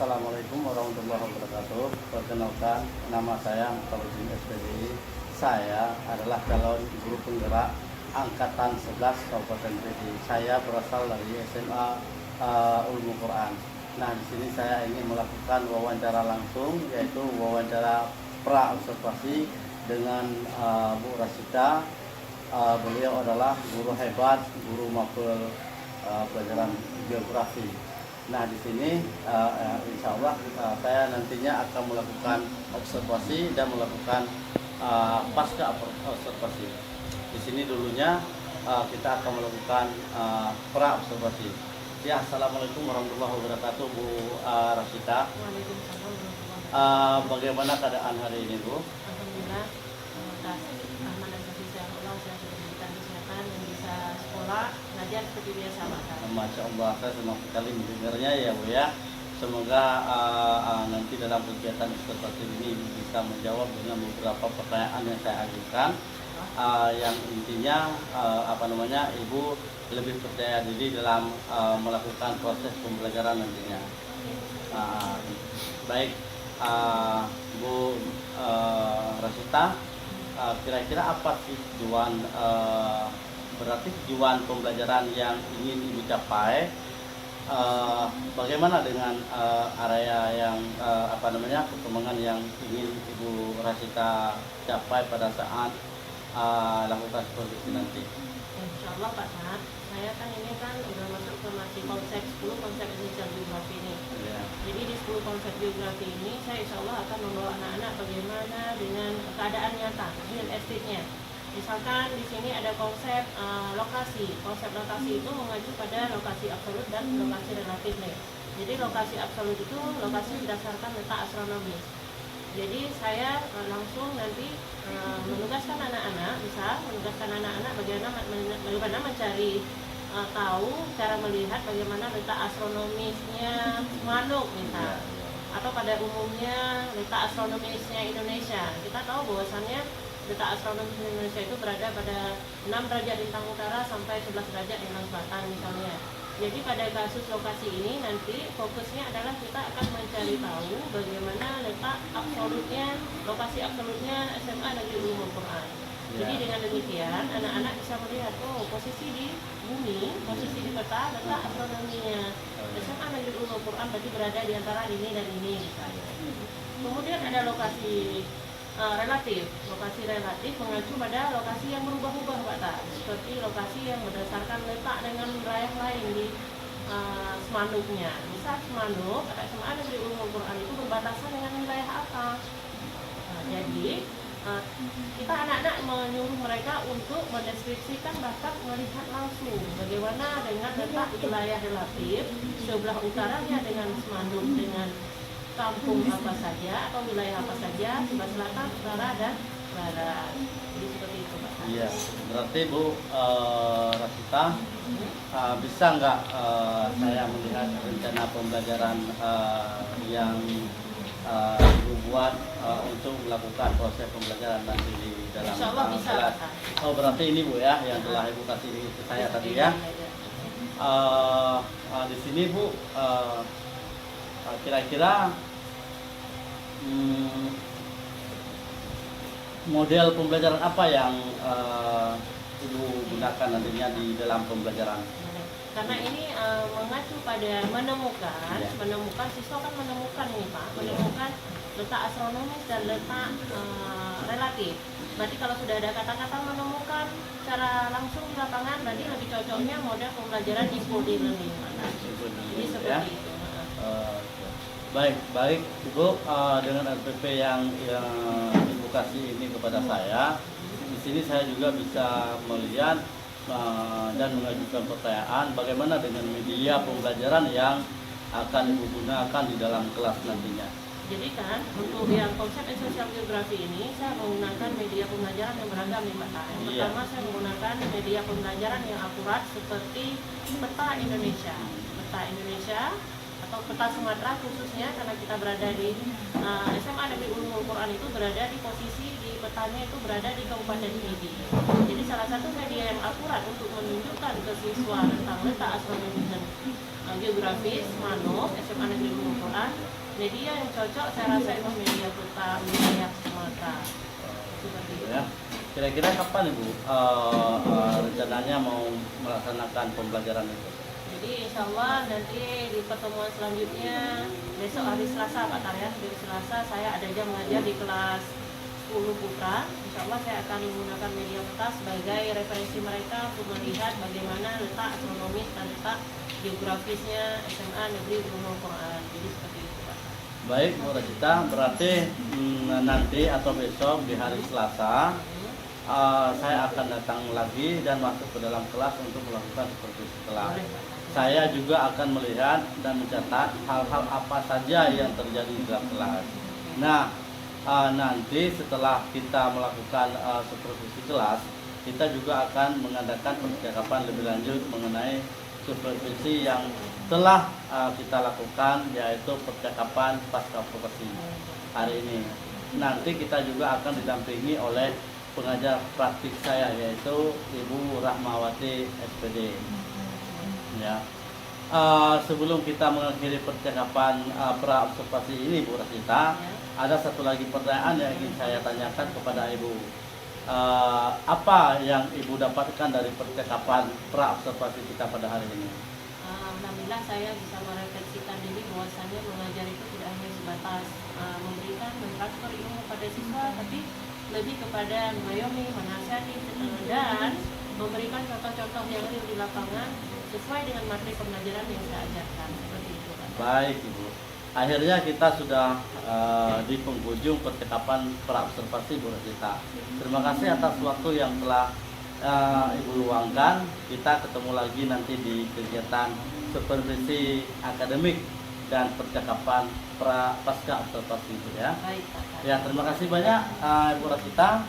Assalamualaikum warahmatullahi wabarakatuh. Perkenalkan, nama saya Mukhtaruddin SPDI. Saya adalah calon guru penggerak angkatan 11 Kabupaten Pidi. Saya berasal dari SMA Ulumul Quran. Nah, di sini saya ingin melakukan wawancara langsung, yaitu wawancara pra observasi dengan Bu Rasita. Beliau adalah guru hebat, guru mapel pelajaran geografi. Nah, di sini insya Allah saya nantinya akan melakukan observasi dan melakukan pasca observasi. Di sini dulunya kita akan melakukan pra observasi. Ya, Assalamualaikum warahmatullahi wabarakatuh, Bu Rasita. Waalaikumsalam warahmatullahi wabarakatuh. Bagaimana keadaan hari ini, Bu? Alhamdulillah, Rahman dan Hafiz Allah, saya sudah diberikan kesehatan dan bisa sekolah belajar seperti biasa, Pak. Masya Allah, saya senang sekali mendengarnya ya, Bu ya. Semoga nanti dalam kegiatan observasi ini bisa menjawab dengan beberapa pertanyaan yang saya ajukan. Yang intinya Ibu lebih percaya diri dalam melakukan proses pembelajaran nantinya. Baik, Bu Rasita, kira-kira apa sih tujuan berarti tujuan pembelajaran yang ingin Ibu capai? Bagaimana dengan area yang perkembangan yang ingin Ibu Rasita capai pada saat lakukan supervisi nanti? Insya Allah, Pak Sahat, saya kan ini udah masuk ke masih konsep 10 konsep esensial geografi ini. Ya. Jadi di 10 konsep geografi ini saya insya Allah akan membawa anak-anak bagaimana dengan keadaan nyata, real estate-nya. Misalkan di sini ada konsep lokasi. Konsep lokasi itu mengacu pada lokasi absolut dan lokasi relatif nih. Jadi lokasi absolut itu lokasi berdasarkan letak astronomis. Jadi saya langsung nanti menugaskan anak-anak bagaimana mencari tahu cara melihat bagaimana letak astronomisnya Manuk misal, atau pada umumnya letak astronomisnya Indonesia. Kita tahu bahwasannya letak astronomis Indonesia itu berada pada 6 derajat lintang utara sampai 11 derajat lintang selatan misalnya. Jadi pada kasus lokasi ini nanti fokusnya adalah kita akan mencari tahu bagaimana letak absolutnya, lokasi absolutnya SMA Negeri Ulumul Quran. Jadi dengan demikian anak-anak bisa melihat posisi di bumi, posisi di peta, letak astronominya SMA Negeri Ulumul Quran berarti berada di antara ini dan ini misalnya. Kemudian ada lokasi relatif. Lokasi relatif mengacu pada lokasi yang berubah-ubah, Pak Ta. Seperti lokasi yang berdasarkan letak dengan wilayah lain di Semanuknya. Misal Semanuk, SMA Negeri Ulumul Quran itu berbatasan dengan wilayah apa? Jadi kita anak-anak menyuruh mereka untuk mendeskripsikan bahkan melihat langsung bagaimana dengan letak wilayah relatif sebelah utaranya dengan Semanuk, dengan kampung apa saja atau wilayah apa saja, sebelah selatan, utara, dan barat. Jadi seperti itu, Pak. Iya, berarti Bu Rasita, bisa nggak saya melihat rencana pembelajaran yang Ibu buat untuk melakukan proses pembelajaran nanti di dalam Insya Allah bisa, kelas? Pak. Oh, berarti ini Bu ya yang telah Ibu kasih ke saya tadi ya. Di sini Bu, kira-kira model pembelajaran apa yang Ibu gunakan nantinya di dalam pembelajaran? Karena ini mengacu pada menemukan siswa kan menemukan ini, Pak, menemukan letak astronomis dan letak relatif. Berarti kalau sudah ada kata-kata menemukan secara langsung di lapangan, berarti lebih cocoknya model pembelajaran e-body learning. Jadi seperti itu. Baik Ibu, dengan RPP yang Ibu kasih ini kepada saya, di sini saya juga bisa melihat dan mengajukan pertanyaan bagaimana dengan media pembelajaran yang akan Ibu gunakan di dalam kelas nantinya. Jadi kan untuk yang konsep esensial geografi ini saya menggunakan media pembelajaran yang beragam nih, Pak. Yang pertama saya menggunakan media pembelajaran yang akurat seperti peta Indonesia atau peta Sumatera khususnya, karena kita berada di SMA Negeri Ulumul Quran itu berada di posisi di petanya itu berada di Kabupaten Pidi. Jadi salah satu media yang akurat untuk menunjukkan ke siswa tentang letak astronomi dan geografis, manuk, SMA Negeri Gunung Quran. Media yang cocok saya rasa itu media kota wilayah Sumatera. Seperti itu. Ya. Kira-kira kapan Ibu rencananya mau melaksanakan pembelajaran itu? Jadi insya Allah nanti di pertemuan selanjutnya besok hari Selasa Pak Tar ya, hari Selasa saya ada jam mengajar di kelas 10 Putra. Insya Allah saya akan menggunakan media peta sebagai referensi mereka untuk melihat bagaimana letak astronomis dan letak geografisnya SMA Negeri Gunung Quran. Jadi seperti itu Pak. Baik Bu Rasita, berarti nanti atau besok di hari Selasa saya akan datang lagi dan masuk ke dalam kelas untuk melakukan seperti setelah. Boleh, Pak. Saya juga akan melihat dan mencatat hal-hal apa saja yang terjadi di dalam kelas. Nah, nanti setelah kita melakukan supervisi kelas, kita juga akan mengadakan percakapan lebih lanjut mengenai supervisi yang telah kita lakukan, yaitu percakapan pasca operasi hari ini. Nanti kita juga akan didampingi oleh pengajar praktik saya, yaitu Ibu Rahmawati SPD. Ya. Sebelum kita mengakhiri percakapan pra-observasi ini Bu Rasita, ada satu lagi pertanyaan yang ingin saya tanyakan kepada Ibu. Apa yang Ibu dapatkan dari percakapan pra-observasi kita pada hari ini? Alhamdulillah saya bisa merefleksikan diri bahwasannya mengajar itu tidak hanya sebatas memberikan mentransfer ilmu pada siswa, tapi lebih kepada mengayomi, menasihati, dan memberikan contoh-contoh yang real di lapangan sesuai dengan materi pembelajaran yang saya ajarkan. Seperti itu Pak. Baik Ibu. Akhirnya kita sudah di penghujung percakapan pra-observasi Bu Rasita. Terima kasih atas waktu yang telah Ibu luangkan. Kita ketemu lagi nanti di kegiatan supervisi akademik dan percakapan pasca observasi itu ya. Baik Pak. Ya, terima kasih banyak Ibu Rasita.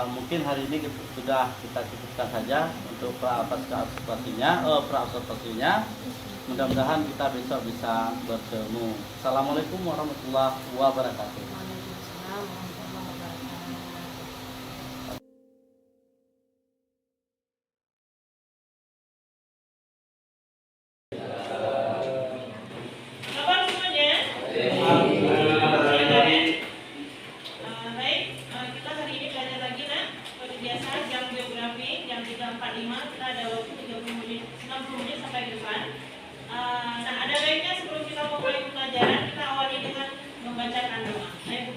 Mungkin hari ini sudah kita cukupkan saja untuk pasca observasinya. Mudah-mudahan kita besok bisa bertemu. Assalamualaikum warahmatullahi wabarakatuh. Waalaikumsalam warahmatullahi wabarakatuh. Kapan semuanya? Baik, kita hari ini belajar lagi nak. Seperti biasa jam geografi jam 3.45 kita ada waktu 30 menit, 90 menit sampai ke depan. Nah ada baiknya sebelum kita memulai pembelajaran kita awali dengan membacakan doa. Ayo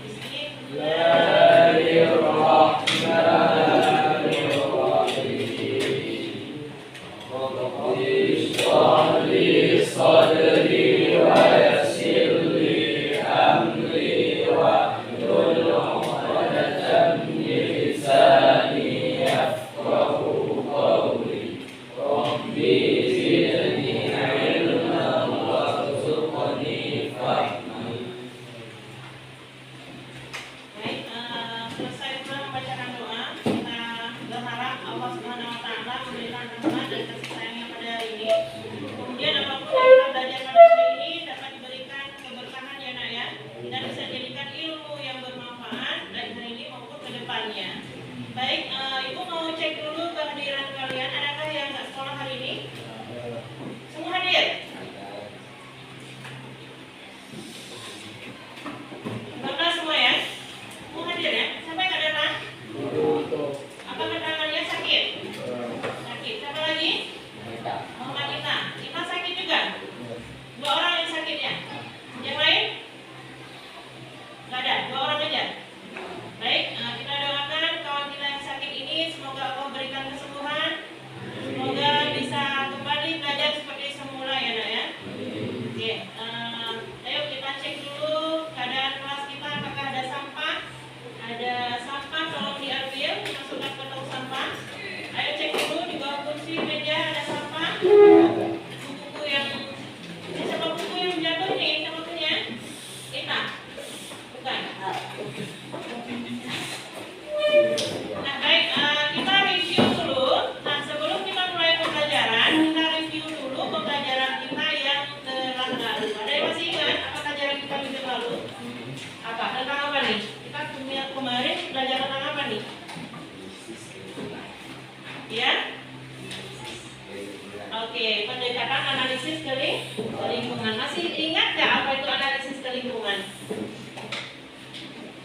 lingkungan.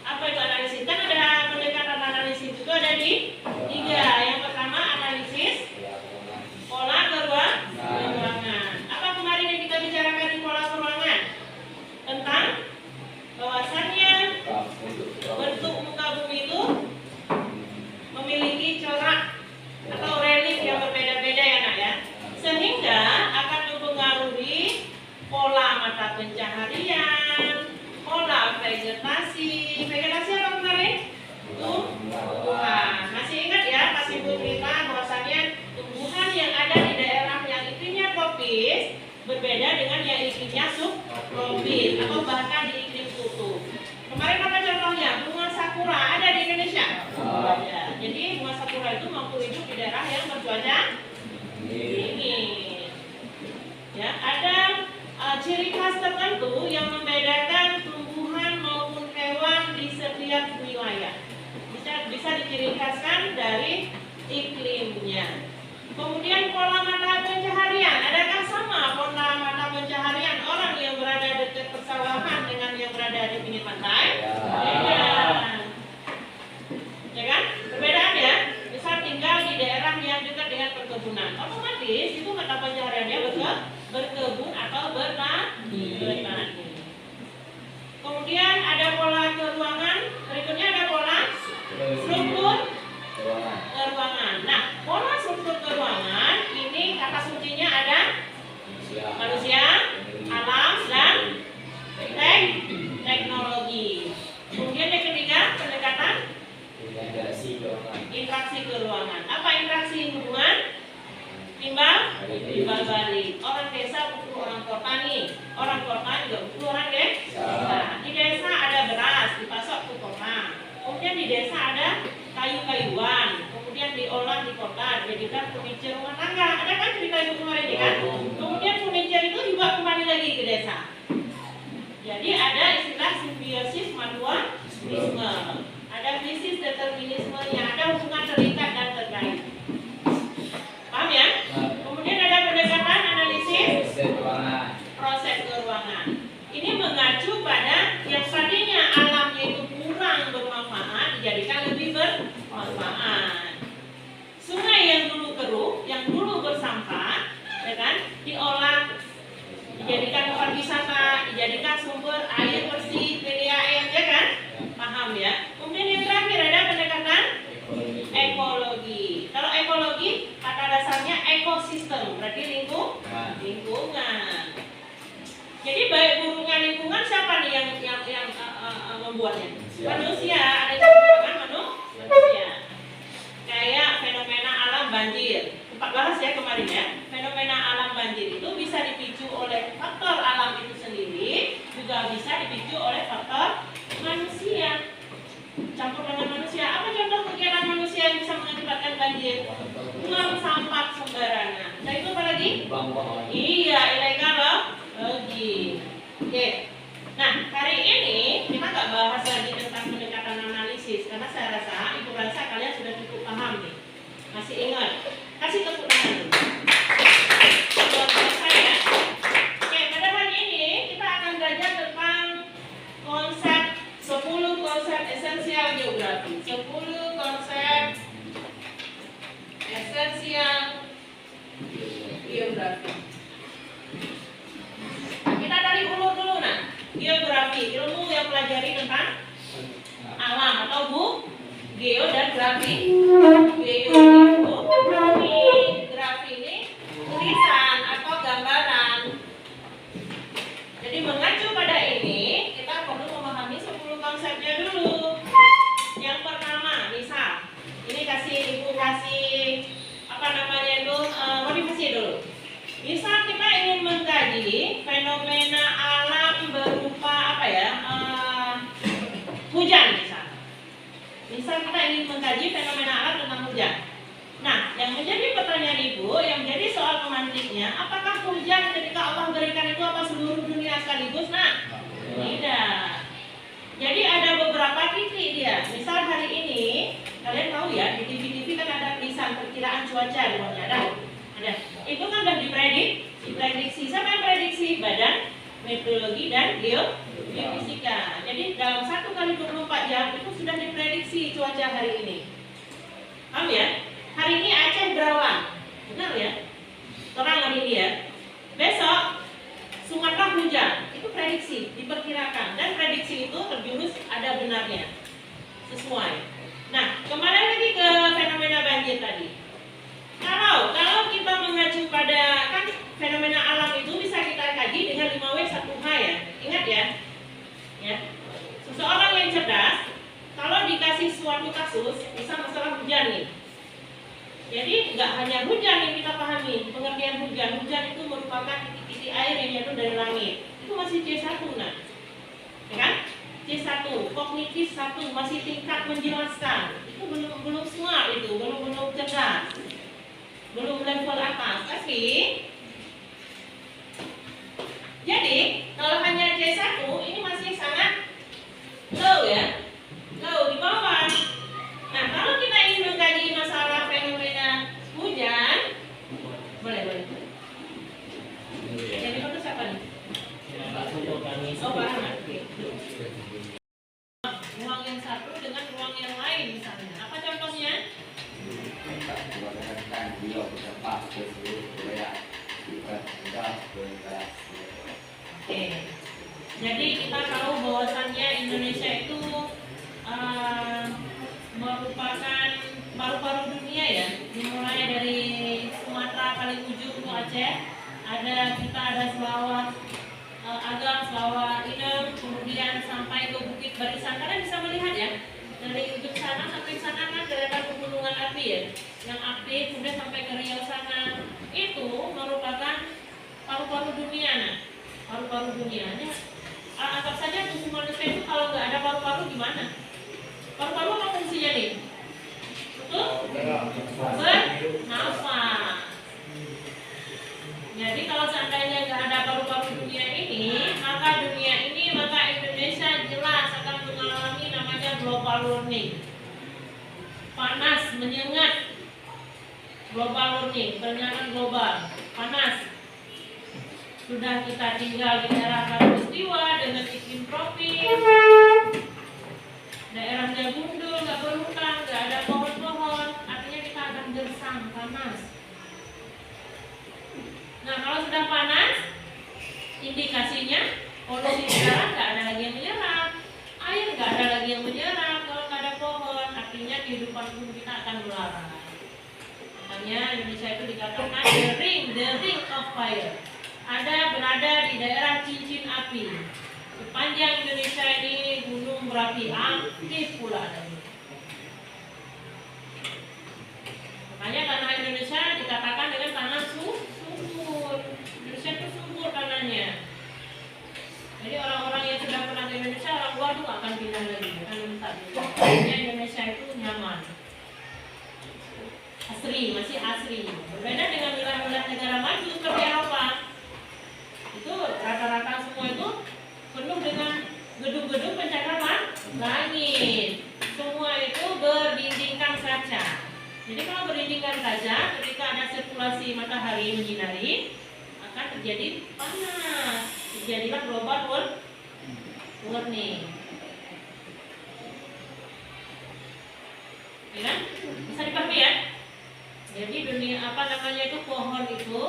Apa itu analisis? Kan ada pendekatan analisis itu ada di 3. Yang pertama analisis pola keruangan. Apa kemarin yang kita bicarakan di pola keruangan? Tentang bahwasannya bentuk muka bumi itu memiliki corak atau relief yang berbeda-beda ya nak ya, sehingga akan mempengaruhi pola mata pencaharian, pola vegetasi apa kemarin? Tumbuhan. Masih ingat ya pas ibu cerita bahwasannya tumbuhan yang ada di daerah yang iklimnya tropis berbeda dengan yang iklimnya subtropis atau bahkan di iklim kutub. Kemarin apa contohnya? Bunga sakura ada di Indonesia. Ya, jadi bunga sakura itu mampu hidup di daerah yang bercuaca dingin. Ya, ada ciri khas tertentu yang membedakan tumbuhan maupun hewan di setiap wilayah. Bisa diciri khaskan dari iklimnya. Kemudian pola mata pencaharian, adakah sama pola mata pencaharian orang yang berada dekat persawahan dengan yang berada di pinggir pantai? Ya kan? Perbedaan ya. Misal tinggal di daerah yang dekat dengan perkebunan, otomatis itu mata pencahariannya berkebun atau bertani. Kemudian ada pola keruangan, berikutnya ada pola struktur keruangan. Nah, pola struktur keruangan ini kata kuncinya ada manusia, alam, dan teknologi. Kemudian yang ketiga pendekatan interaksi keruangan. Apa interaksi hubungan? Timbal balik. Orang desa butuh orang kota nih. Orang kota juga butuh orang desa. Di desa ada beras dipasok ke kota. Kemudian di desa ada kayu-kayuan. Kemudian diolah di kota dijadikan furniture rumah tangga. Ada kan cerita ibu kemarin ini kan? Kemudian furniture itu dibawa kembali lagi ke desa. Jadi ada istilah simbiosis mutualisme. Ada krisis determinisme yang ada hubungan terikat dan terkait. Paham ya? Kemudian ada pendekatan analisis proses keruangan. Ini mengacu pada yang tadinya alamnya itu kurang bermanfaat dijadikan lebih bermanfaat. Sungai yang dulu keruh, yang dulu bersampah, ya kan, diolah, dijadikan tempat wisata, dijadikan sumber air bersih, PDAM, ya kan? Paham ya? Kemudian yang terakhir ada pendekatan ekologi. Kalau ekologi kata dasarnya ekosistem, berarti lingkungan. Jadi baik buruknya lingkungan siapa nih yang membuatnya? Manusia. Ada campur manusia. Kayak fenomena alam banjir. Kita bahas ya kemarin ya. Fenomena alam banjir itu bisa dipicu oleh faktor alam itu sendiri, juga bisa dipicu oleh faktor manusia. Campur dengan manusia. Apa contoh kegiatan manusia yang bisa mengakibatkan banjir? Buang sampah sembarangan. Nah itu apa lagi? Iya, ilegal loh. Oke. Nah, hari ini kita nggak bahas lagi tentang pendekatan analisis karena saya rasa ibu rasa kalian sudah cukup paham nih. Masih ingat? Kasih tepuk tangan dulu. Luar biasa ya. Oke, pada hari ini kita akan belajar tentang konsep 10 konsep esensial geografi. 10 konsep esensial geografi. Kita dari ulur dulu nah. Geografi, ilmu yang pelajari tentang alam atau geo dan grafi. Geo itu bumi, grafi ini tulisan atau gambaran. Jadi mengacu pada ini, kita perlu memahami 10 konsepnya dulu. Yang pertama, misal ini ibu kasih apa namanya itu motivasi dulu. Misal kita ingin mengkaji fenomena alam berupa apa ya, hujan misal. Misal kita ingin mengkaji fenomena alam tentang hujan. Nah, yang menjadi pertanyaan ibu, yang menjadi soal pemantiknya, apakah hujan ketika Allah berikan itu apa seluruh dunia sekaligus? Nah, tidak. Jadi ada beberapa titik dia. Misal hari ini, kalian tahu ya, di TV-TV kan ada tulisan perkiraan cuaca di bawahnya. Ada. Itu kan sudah diprediksi. Siapa yang prediksi? Badan meteorologi dan geofisika. Jadi dalam 1 kali 24 jam itu sudah diprediksi cuaca hari ini. Paham ya? Hari ini Aceh berawan, benar ya? Terang hari ini ya. Besok Sumatera hujan, itu prediksi, diperkirakan, dan prediksi itu terjurus ada benarnya, sesuai. Nah, kembali lagi ke fenomena banjir tadi. Kalau kita mengacu pada kan fenomena alam itu bisa kita kaji dengan 5W 1H ya. Ingat ya. Ya. Seseorang yang cerdas kalau dikasih suatu kasus, bisa masalah hujan nih. Jadi nggak hanya hujan yang kita pahami, pengertian hujan. Hujan itu merupakan titik-titik air yang jatuh dari langit. Itu masih C1 nah. Ya kan? C1, kognitif 1 masih tingkat menjelaskan. Itu belum smart itu, belum cerdas. Belum level atas, tapi jadi kalau hanya C1 ini masih sangat low ya, low di bawah. Nah kalau kita ingin mengkaji masalah fenomena hujan, boleh. Jadi foto siapa nih? Oh Pak Ahmad. Ruang yang satu dengan ruang yang lain misalnya. Apa contohnya? Oke. Jadi kita tahu bahwasannya Indonesia itu merupakan paru-paru dunia ya. Dimulai dari Sumatera paling ujung ke Aceh. Kita ada Selawat Agam, Selawat Inem, kemudian sampai ke Bukit Barisan. Kalian bisa melihat ya. Dari ujung sana sampai sana kan ada pegunungan api ya, yang aktif, kemudian sampai ke Riau sana. Itu merupakan paru-paru dunia. Nah, paru-paru dunia. Anggap saja tubuh manusia itu kalau nggak ada paru-paru gimana? Paru-paru apa fungsinya nih? Betul? Bernafas. Jadi kalau seandainya nggak ada paru-paru dunia ini, maka Indonesia jelas akan mengalami namanya global warming. Panas, menyengat. Global warming, penyinaran global, panas. Sudah kita tinggal di daerah khatulistiwa dengan iklim tropis. Daerahnya gundul, nggak berhutan, nggak ada pohon-pohon. Artinya kita akan gersang, panas. Nah kalau sudah panas, indikasinya polusi udara nggak ada lagi yang menyerap, air nggak ada lagi yang menyerap. Kalau nggak ada pohon, artinya kehidupan kita akan melarat. Makanya Indonesia itu dikatakan the ring of fire. Berada di daerah cincin api. Sepanjang Indonesia ini gunung berapi aktif pula. Makanya tanah Indonesia dikatakan dengan tanah subur. Indonesia itu subur tanahnya. Jadi orang-orang yang sudah pernah ke Indonesia, orang luar tuh akan pindah lagi, akan menetap. Makanya Indonesia itu nyaman, masih asri. Berbeda dengan wilayah-wilayah negara maju seperti Eropa. Itu rata-rata semua itu penuh dengan gedung-gedung pencakar langit. Semua itu berdindingkan kaca. Jadi kalau berdindingkan kaca, ketika ada sirkulasi matahari menyinari, akan terjadi panas. Terjadilah global warming. Ya kan? Bisa dipahami ya? Jadi dunia pohon itu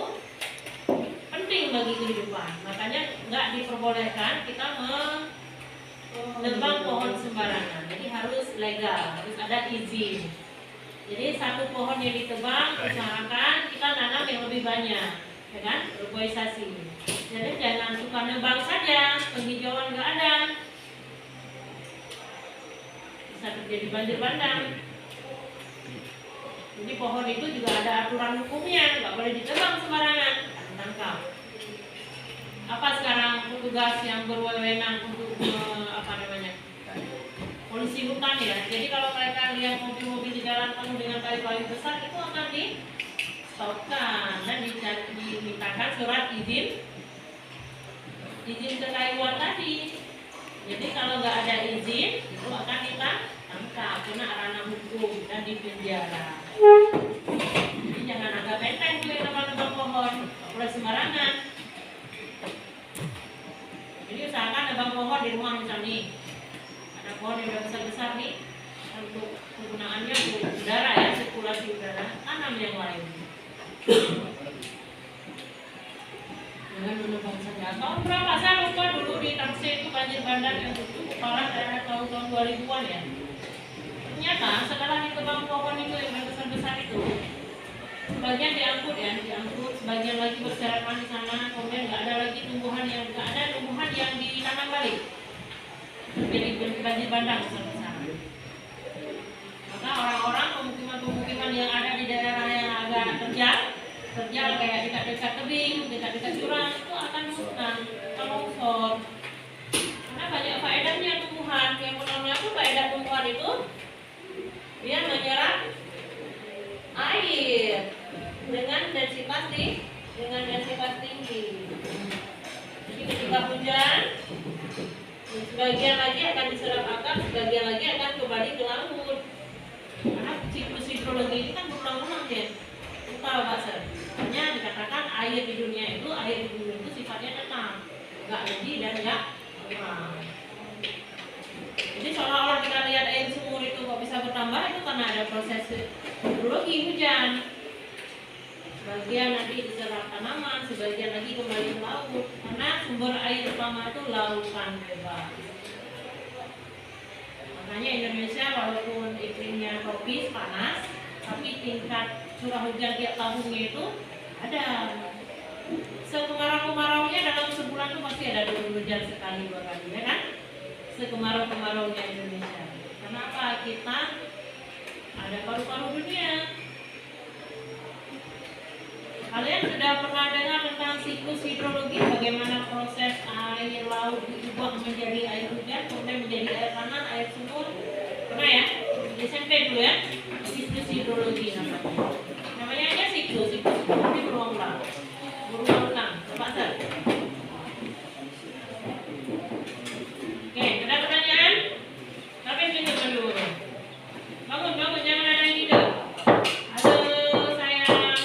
penting bagi kehidupan. Makanya nggak diperbolehkan kita menebang pohon sembarangan. Jadi harus legal, harus ada izin. Jadi satu pohon yang ditebang, usahakan kita nanam yang lebih banyak, ya kan? Reboisasi. Jadi jangan suka nebang saja, penghijauan nggak ada, bisa terjadi banjir bandang. Jadi pohon itu juga ada aturan hukumnya, nggak boleh ditebang sembarangan, ditangkap. Apa sekarang petugas yang berwenang untuk polisi hutan ya. Jadi kalau mereka lihat mobil-mobil di jalan penuh dengan kayu-kayu besar, itu akan di stopkan dan dimintakan surat izin kekayuan tadi. Jadi kalau nggak ada izin, itu akan kita tangkap, kena ranah hukum dan dipenjara. Jadi jangan agak benteng tuh yang nebang pohon, nggak boleh sembarangan. Jadi usahakan nebang pohon di rumah misalnya nih, ada pohon yang udah besar-besar nih, untuk penggunaannya untuk udara ya, sirkulasi udara, tanam yang lain. Jangan menebang saja. Tahun berapa saya lupa dulu di Tangsel itu banjir bandang yang cukup parah daerah tahun 2000-an ya. Ternyata setelah ditebang pohon itu yang besar-besar itu, sebagian diangkut ya, sebagian lagi berserakan di sana, kemudian nggak ada lagi tumbuhan yang ditanam balik. Jadi banjir bandang besar-besar. Maka orang-orang pemukiman yang ada di daerah yang agak terjal kayak dekat-dekat tebing, dekat-dekat jurang itu akan musnah kalau longsor. Karena banyak faedahnya tumbuhan. Yang pertama itu faedah tumbuhan itu dia menyerap air dengan densitas tinggi. Jadi ketika hujan, sebagian lagi akan diserap akar, sebagian lagi akan kembali ke laut. Karena siklus hidrologi ini kan berulang-ulang ya. Tahu Basar. Makanya dikatakan air di dunia itu sifatnya tetap, nggak lebih dan nggak kurang. Jadi seolah-olah kita lihat air sumur itu kok bisa bertambah, itu karena ada proses hidrologi hujan. Sebagian nanti diserap tanaman, sebagian lagi kembali ke laut. Karena sumber air utama itu lautan bebas. Makanya Indonesia walaupun iklimnya tropis panas, tapi tingkat curah hujan tiap tahunnya itu ada. Sekemarau-kemaraunya dalam sebulan itu pasti ada hujan sekali 2 kali ya kan? Sekemarau-kemaraunya Indonesia. Kenapa? Kita ada paru-paru dunia. Kalian sudah pernah dengar tentang siklus hidrologi, bagaimana proses air laut diubah menjadi air hujan, kemudian menjadi air tanah, air sumur? Pernah ya? Di SMP dulu ya? Siklus hidrologi namanya aja siklus tapi berulang-ulang. Coba Sir. Oke, ada pertanyaan? Tapi tunjuk dulu. Bangun, jangan ada yang tidur.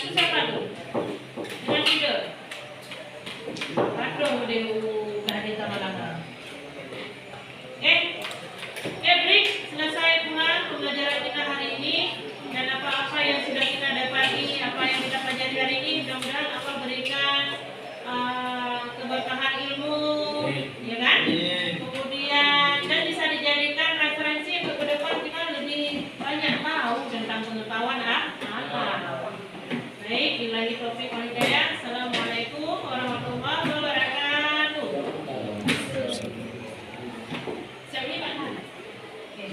Siapa tuh? Jangan tidur. Aduh, udah ada sama-sama. Break, selesai pulang pembelajaran kita hari ini. Dan apa-apa yang sudah kita dapati, apa yang kita pelajari hari ini, mudah-mudahan apa berikan keberkahan ilmu, ya kan? Kemudian dan bisa dijadikan referensi untuk ke depan kita lebih banyak tahu tentang pengetahuan apa. Baik, billahi taufiq wal hidayah. Assalamualaikum warahmatullahi wabarakatuh. Siap nih Pak? Oke.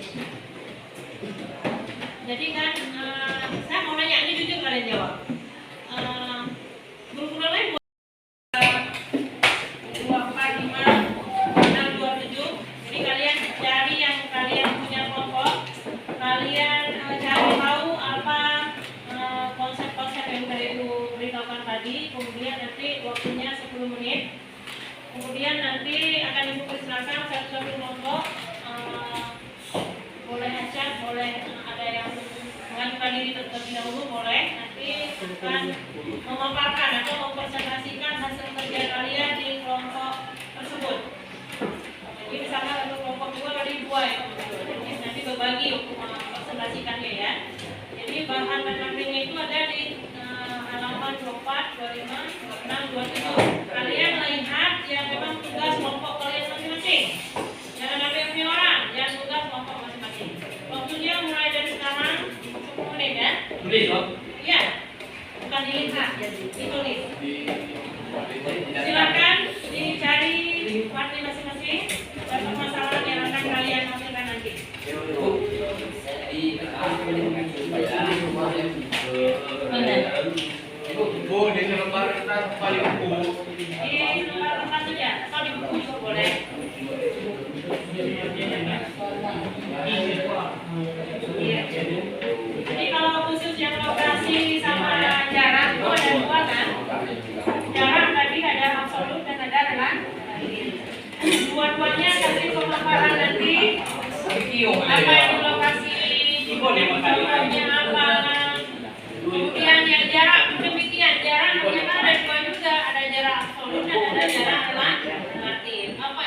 Jadi kan saya mau nanya, ini jujur kalian jawab. Guru-guru lain buat 245 627. Jadi kalian cari yang kalian punya kelompok, kalian cari tahu apa konsep-konsep yang tadi Ibu beritahukan tadi. Kemudian nanti waktunya 10 menit. Kemudian nanti akan Ibu persilakan satu-satu kelompok. Boleh chat, boleh ada yang mengajukan diri terlebih dahulu, boleh. Nanti akan memaparkan atau mempresentasikan hasil kerja kalian di kelompok tersebut. Jadi misalnya untuk kelompok 2 tadi 2 ya, jadi nanti berbagi untuk mempresentasikannya ya. Jadi bahan pendampingnya itu ada di halaman 24, 25, 26, 27. Kalian melihat yang memang tugas kelompok kalian masing-masing. Jangan sampai punya orang, yang tugas kelompok masing-masing. Waktunya mulai dari sekarang 10 menit ya. Tulis loh? Iya. Bukan dilihat, jadi ditulis. Silakan dicari partai masing-masing dan permasalahan yang akan kalian hasilkan nanti. Bu, di lembar kita paling buku. Di lembar tempat saja, atau di buku juga boleh. Jadi kalau khusus yang lokasi sama jarak itu ada 2 kan? Jarak tadi ada absolut dan ada relatif. Dua-duanya kasih pemaparan nanti. Apa itu lokasi? Contohnya apa? Kemudian yang jarak pun demikian. Jarak ternyata ada 2 juga. Ada jarak absolut dan ada jarak relatif. Apa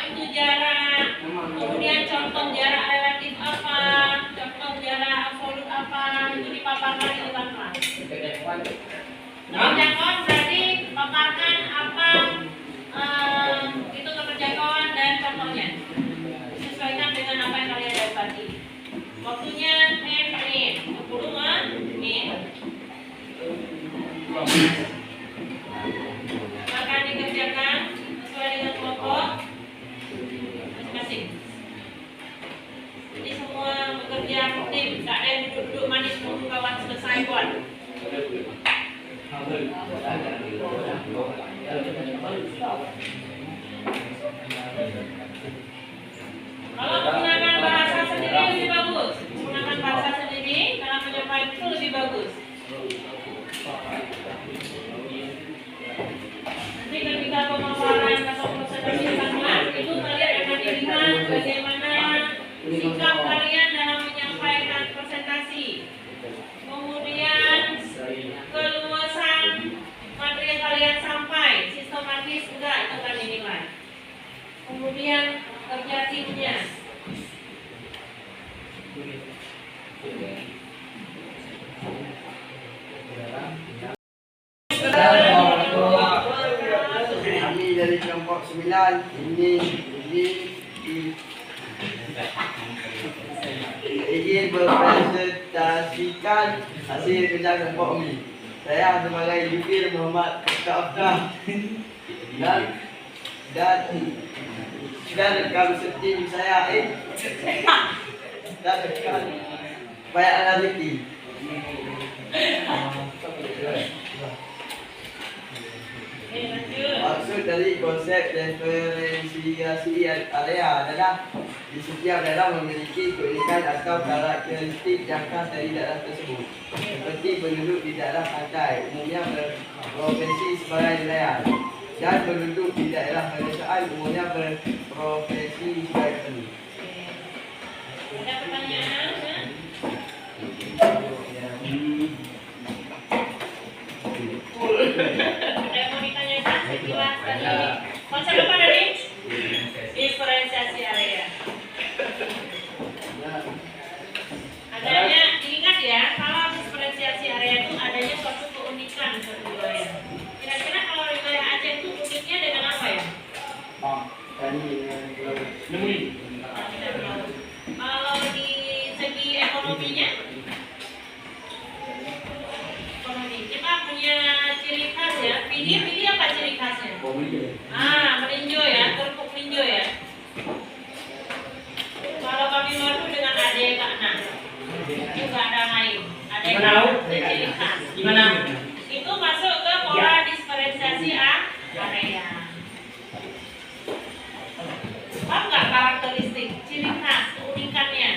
Waktunya 10 menit. 10 menit. Akan dikerjakan sesuai dengan kelompok masing-masing. Jadi semua bekerja tim, tak ada yang duduk-duduk manis nunggu kawan selesai buat. Kalau menggunakan bahasa sendiri lebih bagus. Menggunakan bahasa sendiri dalam penyampaian itu lebih bagus. Nanti ketika pemaparan atau presentasi dilakukan, itu kalian akan dilihat bagaimana sikap kalian dalam menyampaikan presentasi. Kemudian keluasan materi yang kalian sampai, sistematis enggak itu kan dinilai. Kemudian kerja timnya. Kami dari kelompok 9 ingin berpresentasikan hasil kerja kelompok kami. Saya sebagai jubir Muhammad Afdah dan rekan setim saya dan rekan Bayak Al-Aziki. Maksud dari konsep diferensiasi area adalah di setiap daerah memiliki keunikan atau karakteristik yang khas dari daerah tersebut. Seperti penduduk di daerah pantai umumnya berprofesi sebagai nelayan, dan penduduk di daerah pedesaan umumnya berprofesi sebagai petani. Ada pertanyaan? Ada yang mau ditanyakan? Sekilas tadi konsep apa tadi? Diferensiasi area. Adanya, diingat ya, kalau diferensiasi area itu adanya suatu keunikan suatu wilayah. Kira-kira kalau wilayah Aceh itu uniknya dengan apa ya? Kalau di segi ekonominya, kita punya ciri khas ya. Pilih apa ciri khasnya? Melinjo ya, kerupuk melinjo ya. Kalau kami madu dengan adek Kak Nah, itu nggak ada lain. Adek itu ciri khas. Gimana? Itu masuk ke pola diferensiasi area. Paham nggak karakteristik, ciri khas, keunikannya?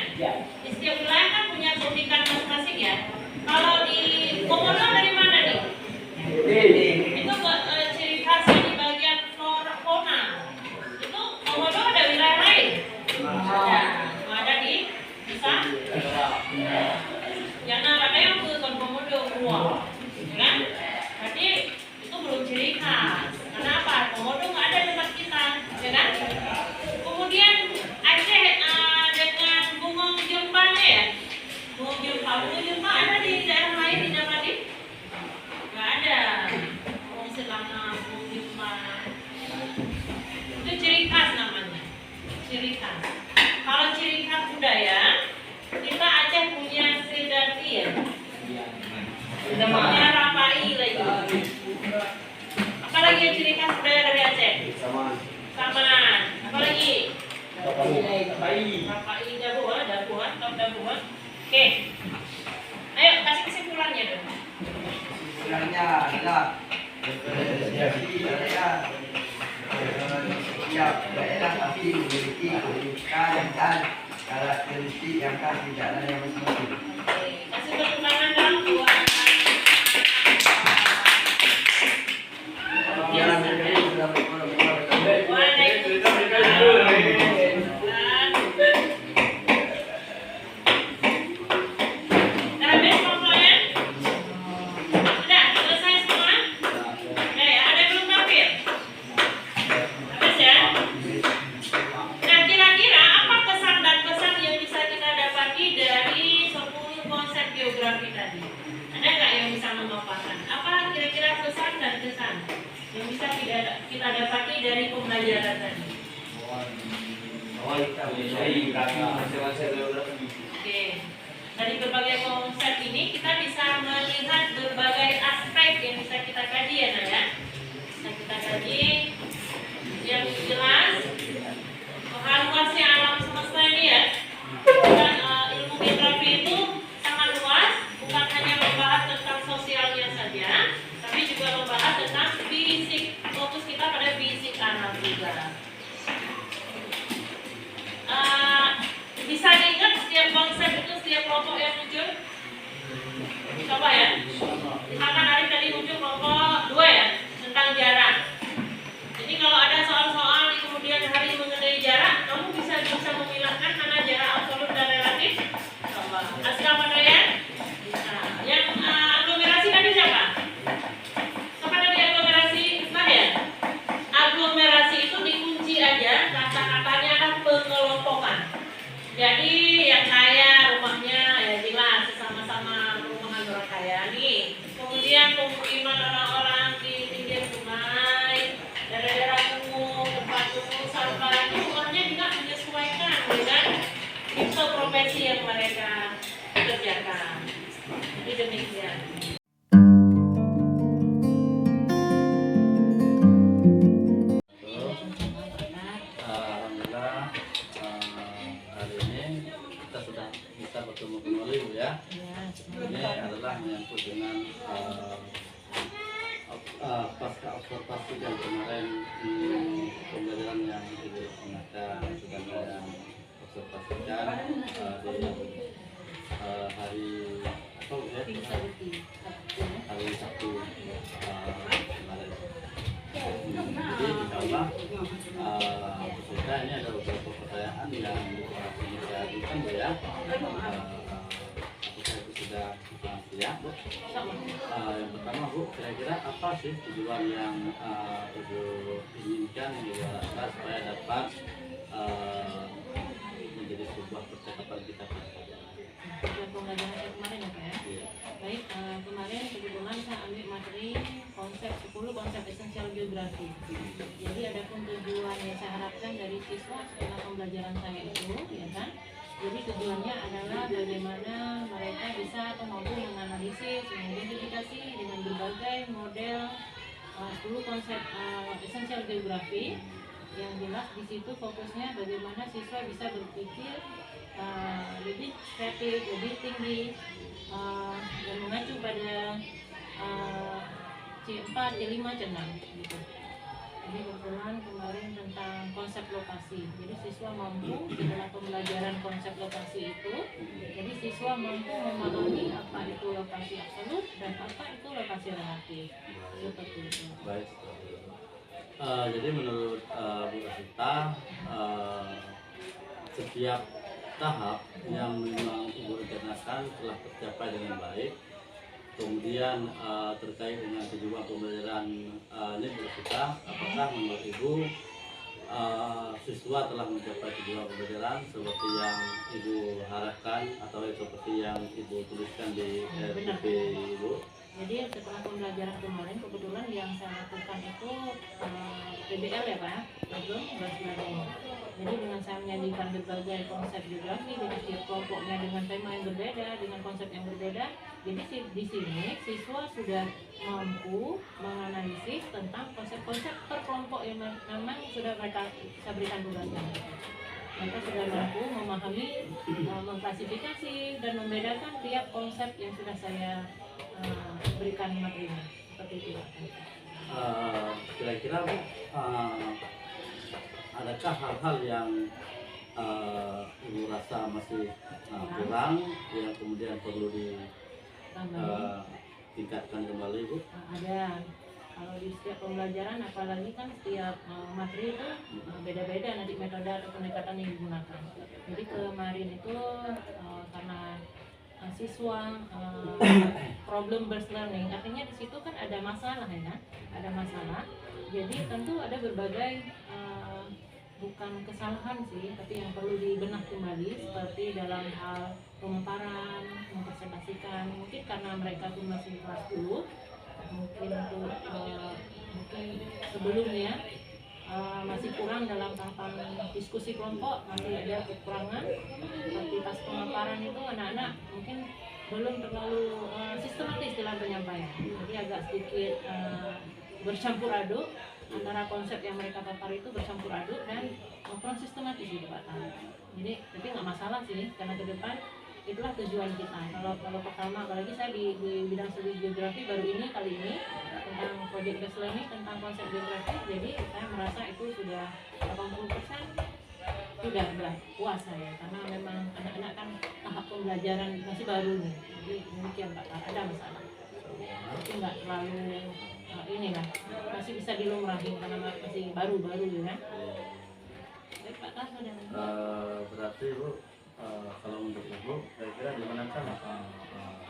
Di setiap wilayah kan punya keunikan masing-masing ya. Kalau di Komodo dari mana nih? Itu ciri khasnya di bagian flora fauna. Itu Komodo ada wilayah lain? Ada di bisa? Jangan ada yang bukan Komodo ruang, kan? Berarti itu belum ciri khas. Kenapa? Komodo nggak ada di tempat kita, ya kan? Kemudian Aceh dengan bungong jumpanya ya. Bungong jumpa ada di daerah lain di Dapati? Nggak ada. Bungong selama, bungong jumpa. Itu ciri khas namanya. Ciri khas. Kalau ciri khas budaya, kita Aceh punya Sedati ya. Punya Rapai lagi. Apalagi yang ciri khas budaya dari Aceh? Saman. Apalagi? Rapai dabuhan. Oke. Ayo kasih kesimpulannya dong. Kesimpulannya adalah diferensiasi area. Setiap daerah pasti memiliki keunikan dan karakteristik yang khas di daerahnya masing-masing. Oke, kasih tepuk tangan dong buat yang bisa kita dapati dari pembelajaran tadi. Oke. Dari berbagai konsep ini kita bisa melihat berbagai aspek yang bisa kita kaji ya Nak ya. Bisa kita kaji yang jelas maha luasnya alam semesta ini ya. Dan ilmu geografi itu sangat luas, bukan hanya membahas tentang sosialnya saja, tapi juga membahas tentang fisik. Fokus kita pada fisik alam juga. Bisa diingat setiap konsep itu, setiap kelompok yang muncul? Coba ya. Misalkan hari tadi muncul kelompok 2 ya, tentang jarak. Jadi kalau ada soal-soal di kemudian hari mengenai jarak, kamu bisa memilahkan mana jarak absolut dan relatif? Coba. Asal mana ya? Bisa. Yang aglomerasi tadi siapa? Siapa tadi aglomerasi? Nah ya. Aglomerasi itu dikunci aja, kata-katanya adalah pengelompokan. Jadi yang kaya rumahnya ya jelas sama-sama perumahan orang kaya nih. Kemudian pemukiman orang-orang di pinggir sungai, daerah-daerah kumuh, tempat kumuh, sampah itu rumahnya juga menyesuaikan dengan tipe profesi yang mereka kerjakan. Jadi demikian. Alhamdulillah hari ini kita sudah bisa bertemu kembali Bu ya. Ini adalah menyangkut dengan pasca observasi yang kemarin pembelajaran yang Ibu Onaka sedang yang observasikan di hari apa ya? Hari Sabtu kemarin. Jadi insya Allah kita ini ada beberapa pertanyaan yang ingin saya ajukan Bu ya. Apakah itu sudah siap Bu? Yang pertama Bu, kira-kira apa sih tujuan yang Ibu inginkan Ibu harapkan supaya dapat menjadi sebuah percakapan kita pada pagi hari ini? Pembelajaran yang kemarin ya Pak ya? Iya. Baik, kemarin kebetulan saya ambil materi konsep 10 konsep esensial geografi. Jadi ada pun tujuan yang saya harapkan dari siswa setelah pembelajaran saya itu, ya kan? Jadi tujuannya adalah bagaimana mereka bisa atau mampu menganalisis, mengidentifikasi dengan berbagai model 10 konsep esensial geografi. Yang jelas di situ fokusnya bagaimana siswa bisa berpikir lebih kreatif, lebih tinggi, dan mengacu pada C4, C5, C6 gitu. Jadi kebetulan kemarin tentang konsep lokasi. Jadi siswa mampu setelah pembelajaran konsep lokasi itu, jadi siswa mampu memahami apa itu lokasi absolut dan apa itu lokasi relatif. Seperti itu. Baik. Jadi menurut Bu Rosita, setiap tahap yang memang Ibu rencanakan telah tercapai dengan baik. Kemudian terkait dengan tujuan pembelajaran ini Bu Rosita, apakah menurut Ibu siswa telah mencapai tujuan pembelajaran seperti yang Ibu harapkan atau seperti yang Ibu tuliskan di RPP Ibu? Jadi setelah pembelajaran kemarin kebetulan yang saya lakukan itu PBL ya Pak, Problem Based Learning. Jadi dengan saya menyajikan berbagai konsep geografi dengan setiap kelompoknya dengan tema yang berbeda, dengan konsep yang berbeda. Jadi di sini siswa sudah mampu menganalisis tentang konsep-konsep per kelompok yang memang sudah mereka bisa berikan tugasnya. Mereka sudah mampu memahami, mengklasifikasi dan membedakan tiap konsep yang sudah saya berikan materinya. Seperti itu. Kira-kira Bu, adakah hal-hal yang Ibu rasa masih kurang yang kemudian perlu ditingkatkan kembali Bu? Ada. Kalau di setiap pembelajaran, apalagi kan setiap materi itu beda-beda nanti metode atau pendekatan yang digunakan. Jadi kemarin itu karena siswa problem based learning, artinya di situ kan ada masalah ya, ada masalah. Jadi tentu ada berbagai bukan kesalahan sih, tapi yang perlu dibenah kembali seperti dalam hal pemaparan, mempresentasikan. Mungkin karena mereka pun masih kelas 10, mungkin untuk mungkin sebelumnya masih kurang dalam tahapan diskusi kelompok, masih ada kekurangan. Seperti pas pemaparan itu anak-anak mungkin belum terlalu sistematis dalam penyampaian, jadi agak sedikit bercampur aduk antara konsep yang mereka papar itu bercampur aduk dan kurang sistematis gitu Pak. Jadi tapi nggak masalah sih, karena ke depan itulah tujuan kita. Kalau pertama, apalagi saya di bidang studi geografi baru ini kali ini tentang project based learning tentang konsep geografi, jadi saya merasa itu sudah 80% sudah puas saya, karena memang anak-anak kan tahap pembelajaran masih baru nih, jadi demikian Pak, ada masalah tapi nggak terlalu ini lah, masih bisa dilumrahin karena masih baru-baru ya kan. Baik Pak Kas, Berarti Bu, kalau untuk Ibu, kira-kira di mana kan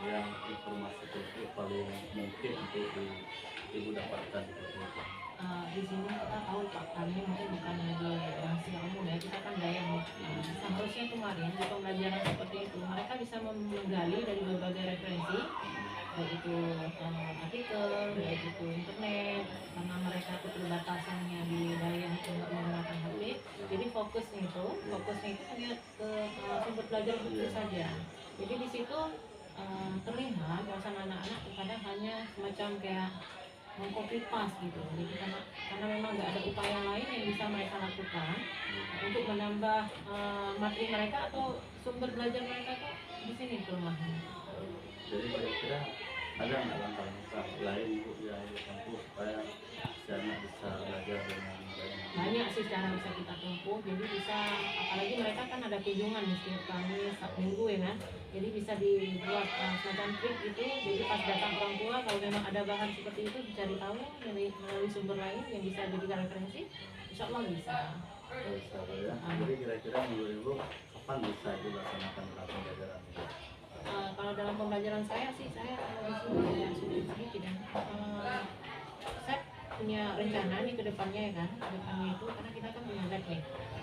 yang informasi itu paling mungkin untuk Ibu dapatkan gitu? Di sini kita tahu Pak, kami mungkin bukan lagi rahasia umum ya, kita kan Dayak. Seharusnya kemarin di pembelajaran seperti itu mereka bisa menggali dari berbagai referensi, baik itu artikel, baik itu internet, karena mereka keterbatasannya di Dayak untuk menggunakan HP. Jadi fokusnya itu hanya ke sumber belajar itu saja. Jadi di situ terlihat bahwa anak-anak terkadang hanya semacam kayak mengcopy paste gitu. Jadi karena memang nggak ada upaya lain yang bisa mereka lakukan untuk menambah materi mereka atau sumber belajar mereka tuh di sini kelemahannya. Jadi kira-kira ada nggak langkah-langkah lain Bu yang ditempuh supaya si anak bisa belajar dengan baik? Banyak sih cara bisa kita tempuh, jadi bisa, apalagi mereka kan ada kunjungan nih setiap Kamis, Sabtu Minggu ya kan, jadi bisa dibuat semacam trik gitu, jadi pas datang orang tua kalau memang ada bahan seperti itu dicari tahu melalui sumber lain yang bisa dijadikan referensi, insya Allah bisa. Bisa Pak ya. Jadi kira-kira menurut Ibu kapan bisa dilaksanakan dalam pembelajaran itu? Kalau dalam pembelajaran saya sih, saya di sini ya sudah sedikit ya. Saya punya rencana nih ke depannya ya kan, ke depannya itu karena kita kan punya lab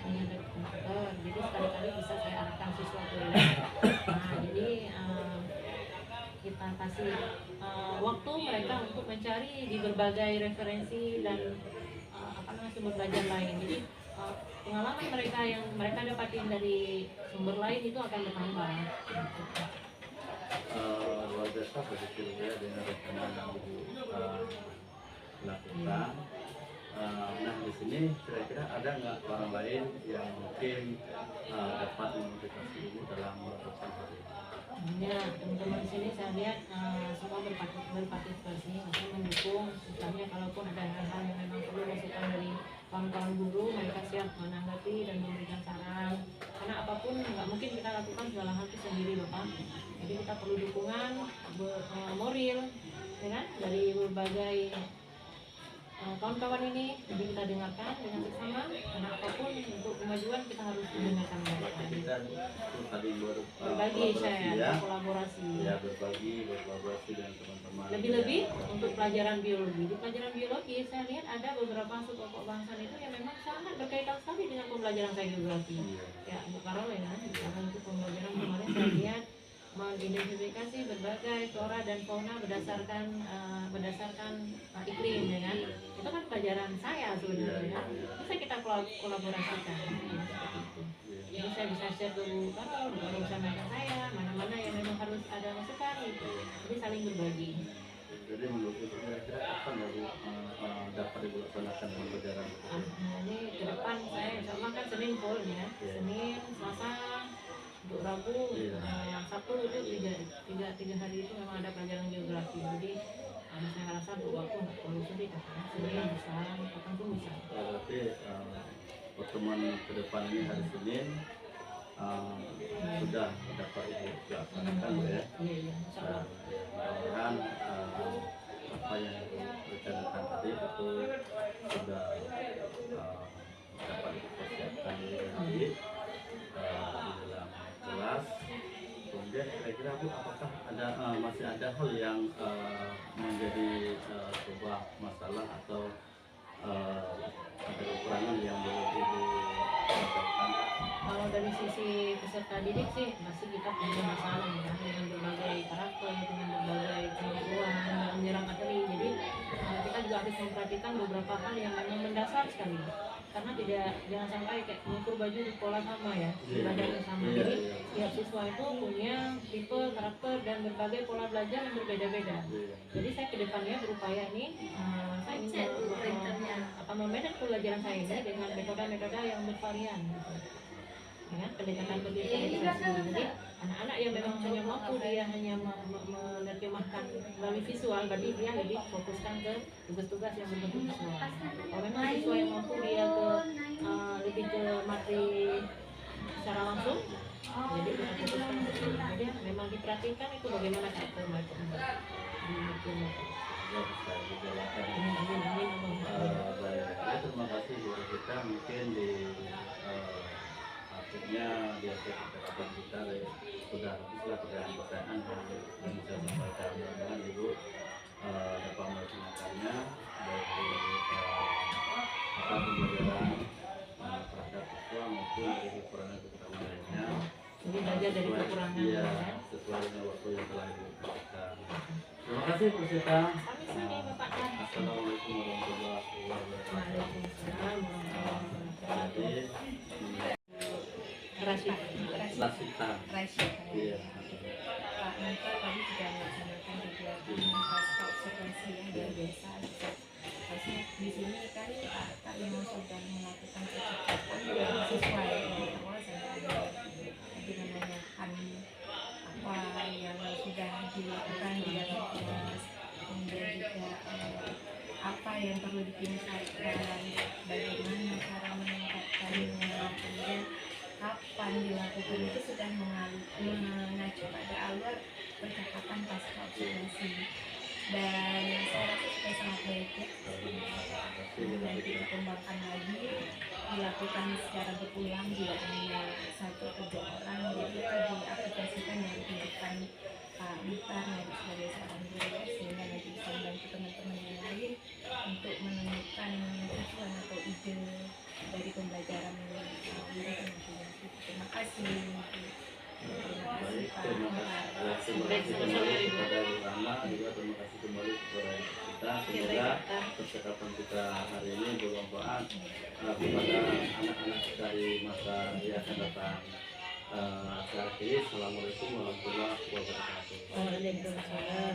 komputer, jadi sekali-kali bisa saya arahkan siswa ke lab. Nah jadi kita kasih waktu mereka untuk mencari di berbagai referensi dan sumber belajar lain. Jadi pengalaman mereka yang mereka dapatin dari sumber lain itu akan bertambah. Luar biasa bersyukur ya dengan rencana yang Ibu lakukan. Nah di sini kira-kira ada nggak orang lain yang mungkin dapat memotivasi Ibu dalam melakukan hal ini? Ya, teman-teman di sini saya lihat semua berpartisipasi, maksudnya mendukung. Misalnya kalaupun ada hal-hal yang memang perlu masukan dari kawan-kawan guru, mereka siap menanggapi dan memberikan saran. Karena apapun nggak mungkin kita lakukan segala hal itu sendiri, Bapak. Jadi kita perlu dukungan moral, ya kan, dari berbagai kawan-kawan ini. Jadi kita dengarkan dengan seksama, karena apapun untuk kemajuan kita harus mendengarkan mereka. Kita tadi Berbagi saya, kolaborasi. Ya, berkolaborasi dengan teman-teman. Lebih-lebih untuk pelajaran biologi. Di pelajaran biologi saya lihat ada beberapa pokok bahasan itu yang memang sangat berkaitan sekali dengan pembelajaran saya geografi. Ya, Bu Karol ya, karena itu pembelajaran kemarin saya lihat mengidentifikasi berbagai flora dan fauna berdasarkan iklim ya kan. Itu kan pelajaran saya sebenarnya. Bisa kita kolaborasikan ya, seperti itu. Jadi saya bisa share ke Bu Karol, Bu Karol bisa mengajar saya mana-mana yang memang harus ada masukan gitu. Jadi saling berbagi. Jadi menurut Ibu kira-kira kapan ya Bu dapat dilaksanakan pembelajaran? Ini ke depan saya insya Allah kan Senin full ya, Senin, Selasa, untuk Rabu, Sabtu itu tiga hari itu memang ada pelajaran geografi. Jadi saya rasa untuk waktu nggak perlu sulit, Senin bisa, kapan pun bisa. Berarti pertemuan ke depan ini hari Senin sudah dapat Ibu laksanakan ya? Iya, insya Allah. Mudah-mudahan apa yang Ibu rencanakan tadi itu sudah dapat dipersiapkan nanti di dalam kelas. Kemudian kira-kira Bu, apakah ada masih ada hal yang menjadi sebuah masalah atau ada kekurangan yang belum Ibu sampaikan? Kalau dari sisi peserta didik sih masih kita punya masalah ya, dengan berbagai karakter, dengan berbagai kemampuan yang menyerang materi. Jadi kita juga harus memperhatikan beberapa hal yang memang mendasar sekali. Karena jangan sampai kayak mengukur baju di pola sama ya, badannya sama. Jadi setiap siswa itu punya tipe, karakter, dan berbagai pola belajar yang berbeda-beda. Jadi saya kedepannya berupaya nih, saya ingin membentuk pelajaran saya ini dengan metode-metode yang bervarian. Gitu. Ya, pendekatan integrasi. Jadi anak-anak yang memang hanya mampu dia hanya menerjemahkan melalui visual, berarti dia lebih fokuskan ke tugas-tugas yang berbentuk visual. Kalau memang siswa yang mampu dia lebih ke materi secara langsung, jadi kita fokuskan ke situ. Jadi memang diperhatikan itu bagaimana karakter mereka terima kasih guru kita, mungkin di akhirnya di akhir percakapan kita sudah habislah pertanyaan yang bisa sampaikan. Mudah-mudahan Ibu dapat melaksanakannya dari pembelajaran terhadap siswa maupun dari kekurangan lainnya. Jadi belajar dari kekurangan ya, sesuai dengan waktu yang telah diberikan. Terima kasih Bu Sita. Sami-sami Bapak. Assalamualaikum warahmatullahi wabarakatuh. Waalaikumsalam warahmatullahi wabarakatuh. Rasitan. Iya. Pak Mentor tadi juga melaksanakan kegiatan pasca observasi yang luar biasa. Maksudnya di sini kan Kak Imo sudah melakukan percepatan siswa yang awal sampai jadi menanyakan apa yang sudah dilakukan di dalam kelas, kemudian juga apa yang perlu ditingkatkan, bagaimana cara meningkatkannya, kemudian kapan dilakukan, itu sudah mengacu pada alur percakapan pasca observasi, dan saya rasa sudah sangat baik ya. Dan dikembangkan lagi, dilakukan secara berulang, tidak hanya satu atau dua orang, jadi itu diaplikasikan dalam kehidupan Pak Muhtar nanti sebagai seorang guru, sehingga nanti bisa membantu teman-teman yang lain untuk menemukan tujuan atau ide dari pembelajaran mereka masing-masing. Terima kasih. Terima kasih Pak Muhtar. Terima kasih kembali kepada Bu Rama, juga terima kasih kembali kepada kita. Semoga percakapan kita hari ini bermanfaat kepada anak-anak kita di masa yang akan datang. Saya akhiri. Assalamualaikum warahmatullahi wabarakatuh. Waalaikumsalam.